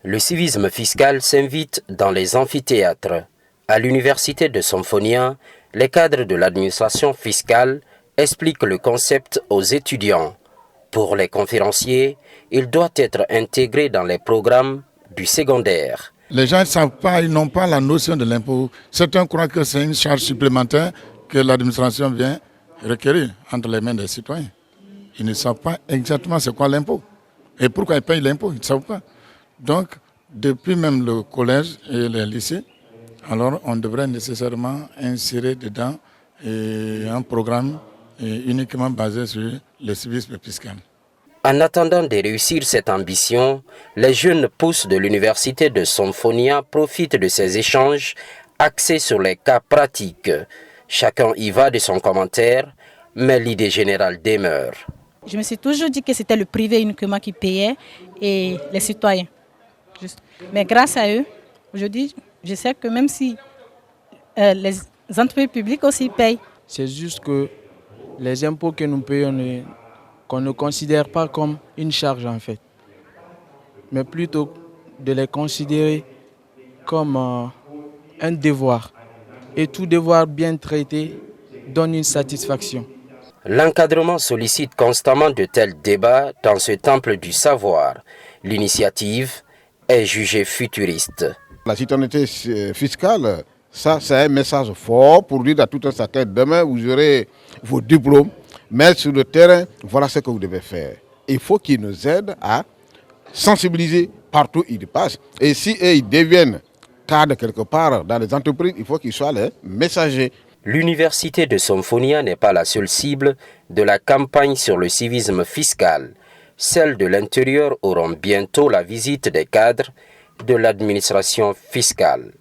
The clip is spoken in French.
Le civisme fiscal s'invite dans les amphithéâtres. À l'université de Symphonia, les cadres de l'administration fiscale expliquent le concept aux étudiants. Pour les conférenciers, il doit être intégré dans les programmes du secondaire. Les gens ne savent pas, ils n'ont pas la notion de l'impôt. Certains croient que c'est une charge supplémentaire que l'administration vient requérir entre les mains des citoyens. Ils ne savent pas exactement c'est quoi l'impôt et pourquoi ils payent l'impôt, ils ne savent pas. Donc, depuis même le collège et les lycées, alors on devrait nécessairement insérer dedans un programme uniquement basé sur le civisme fiscal. En attendant de réussir cette ambition, les jeunes pousses de l'université de Symphonia profitent de ces échanges axés sur les cas pratiques. Chacun y va de son commentaire, mais l'idée générale demeure. Je me suis toujours dit que c'était le privé uniquement qui payait et les citoyens. Mais grâce à eux, aujourd'hui, je sais que même si les entreprises publiques aussi payent. C'est juste que les impôts que nous payons, qu'on ne considère pas comme une charge en fait, mais plutôt de les considérer comme un devoir. Et tout devoir bien traité donne une satisfaction. L'encadrement sollicite constamment de tels débats dans ce temple du savoir. L'initiative est jugée futuriste. La citoyenneté fiscale, ça c'est un message fort pour dire à tout un chacun, demain vous aurez vos diplômes, mais sur le terrain, voilà ce que vous devez faire. Il faut qu'ils nous aident à sensibiliser partout où ils passent. Et si ils deviennent cadres quelque part dans les entreprises, il faut qu'ils soient les messagers. L'université de Symphonia n'est pas la seule cible de la campagne sur le civisme fiscal. Celles de l'intérieur auront bientôt la visite des cadres de l'administration fiscale.